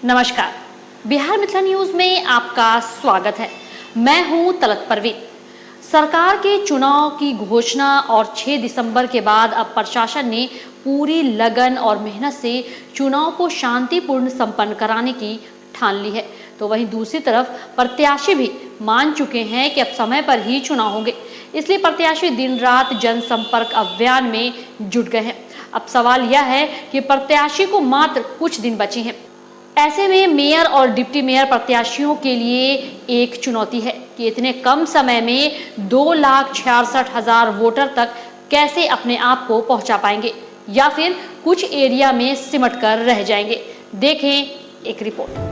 नमस्कार, बिहार मिथिला न्यूज में आपका स्वागत है। मैं हूं तलत परवीन। सरकार के चुनाव की घोषणा और 6 दिसंबर के बाद अब प्रशासन ने पूरी लगन और मेहनत से चुनाव को शांतिपूर्ण संपन्न कराने की ठान ली है। तो वहीं दूसरी तरफ प्रत्याशी भी मान चुके हैं कि अब समय पर ही चुनाव होंगे, इसलिए प्रत्याशी दिन रात जनसंपर्क अभियान में जुट गए हैं। अब सवाल यह है कि प्रत्याशी को मात्र कुछ दिन बचे हैं। ऐसे में मेयर और डिप्टी मेयर प्रत्याशियों के लिए एक चुनौती है कि इतने कम समय में 2,66,000 वोटर तक कैसे अपने आप को पहुंचा पाएंगे या फिर कुछ एरिया में सिमट कर रह जाएंगे। देखें एक रिपोर्ट।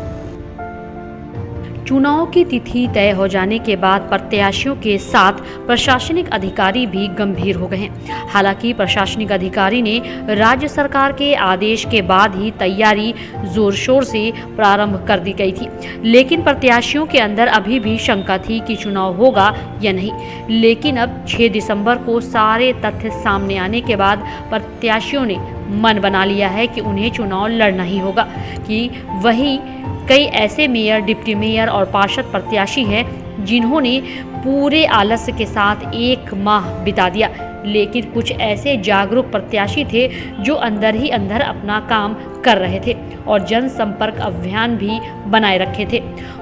चुनाव की तिथि तय हो जाने के बाद प्रत्याशियों के साथ प्रशासनिक अधिकारी भी गंभीर हो गए हैं। हालांकि प्रशासनिक अधिकारी ने राज्य सरकार के आदेश के बाद ही तैयारी जोर शोर से प्रारंभ कर दी गई थी, लेकिन प्रत्याशियों के अंदर अभी भी शंका थी कि चुनाव होगा या नहीं। लेकिन अब 6 दिसंबर को सारे तथ्य सामने आने के बाद प्रत्याशियों ने मन बना लिया है कि उन्हें चुनाव लड़ना ही होगा। कि वहीं कई ऐसे मेयर, डिप्टी मेयर और पार्षद प्रत्याशी हैं जिन्होंने पूरे आलस्य के साथ 1 माह बिता दिया, लेकिन कुछ ऐसे जागरूक प्रत्याशी थे जो अंदर ही अंदर अपना काम कर रहे थे और जनसंपर्क अभियान भी बनाए रखे थे।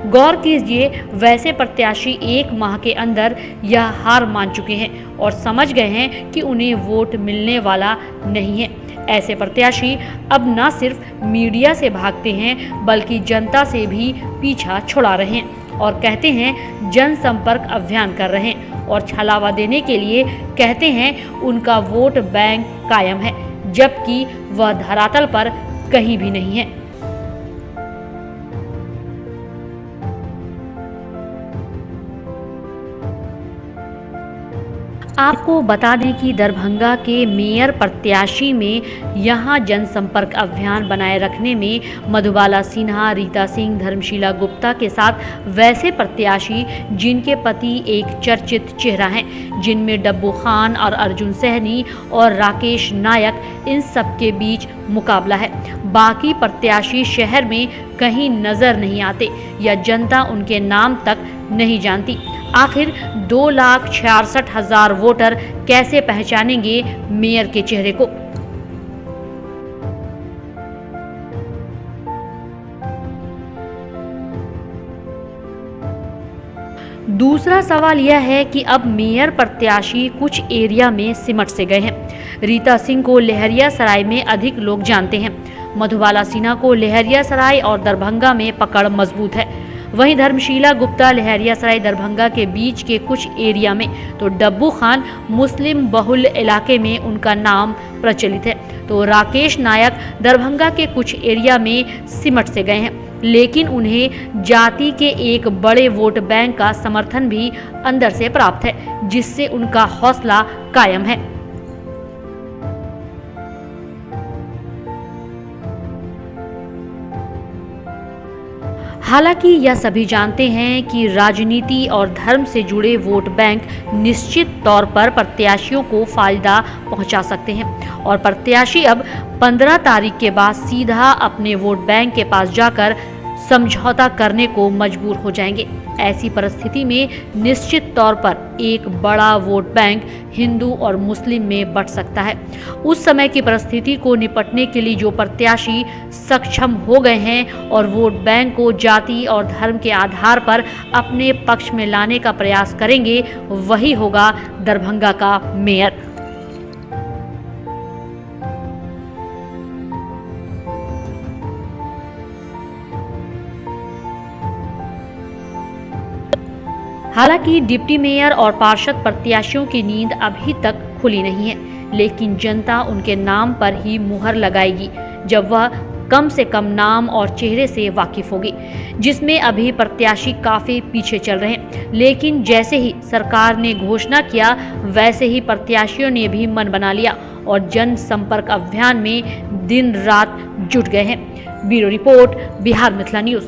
गौर कीजिए, वैसे प्रत्याशी 1 माह के अंदर यह हार मान चुके हैं और समझ गए हैं कि उन्हें वोट मिलने वाला नहीं है। ऐसे प्रत्याशी अब न सिर्फ मीडिया से भागते हैं बल्कि जनता से भी पीछा छुड़ा रहे हैं और कहते हैं जनसंपर्क अभियान कर रहे हैं और छलावा देने के लिए कहते हैं उनका वोट बैंक कायम है, जबकि वह धरातल पर कहीं भी नहीं है। आपको बता दें कि दरभंगा के मेयर प्रत्याशी में यहां जनसंपर्क अभियान बनाए रखने में मधुबाला सिन्हा, रीता सिंह, धर्मशीला गुप्ता के साथ वैसे प्रत्याशी जिनके पति एक चर्चित चेहरा हैं, जिनमें डब्बू खान और अर्जुन सहनी और राकेश नायक, इन सब के बीच मुकाबला है। बाकी प्रत्याशी शहर में कहीं नजर नहीं आते या जनता उनके नाम तक नहीं जानती। आखिर 2,66,000 वोटर कैसे पहचानेंगे मेयर के चेहरे को? दूसरा सवाल यह है कि अब मेयर प्रत्याशी कुछ एरिया में सिमट से गए हैं। रीता सिंह को लहरियासराय में अधिक लोग जानते हैं। मधुबाला सिन्हा को लहरियासराय और दरभंगा में पकड़ मजबूत है। वहीं धर्मशीला गुप्ता लहरियासराय दरभंगा के बीच के कुछ एरिया में, तो डब्बू खान मुस्लिम बहुल इलाके में उनका नाम प्रचलित है। तो राकेश नायक दरभंगा के कुछ एरिया में सिमट से गए हैं, लेकिन उन्हें जाति के एक बड़े वोट बैंक का समर्थन भी अंदर से प्राप्त है, जिससे उनका हौसला कायम है। हालांकि यह सभी जानते हैं कि राजनीति और धर्म से जुड़े वोट बैंक निश्चित तौर पर प्रत्याशियों को फायदा पहुंचा सकते हैं और प्रत्याशी अब 15 तारीख के बाद सीधा अपने वोट बैंक के पास जाकर समझौता करने को मजबूर हो जाएंगे। ऐसी परिस्थिति में निश्चित तौर पर एक बड़ा वोट बैंक हिंदू और मुस्लिम में बंट सकता है। उस समय की परिस्थिति को निपटने के लिए जो प्रत्याशी सक्षम हो गए हैं और वोट बैंक को जाति और धर्म के आधार पर अपने पक्ष में लाने का प्रयास करेंगे, वही होगा दरभंगा का मेयर। हालांकि डिप्टी मेयर और पार्षद प्रत्याशियों की नींद अभी तक खुली नहीं है, लेकिन जनता उनके नाम पर ही मुहर लगाएगी जब वह कम से कम नाम और चेहरे से वाकिफ होगी, जिसमें अभी प्रत्याशी काफी पीछे चल रहे हैं। लेकिन जैसे ही सरकार ने घोषणा किया, वैसे ही प्रत्याशियों ने भी मन बना लिया और जनसंपर्क अभियान में दिन रात जुट गए हैं। Bureau report, Bihar Mithila news.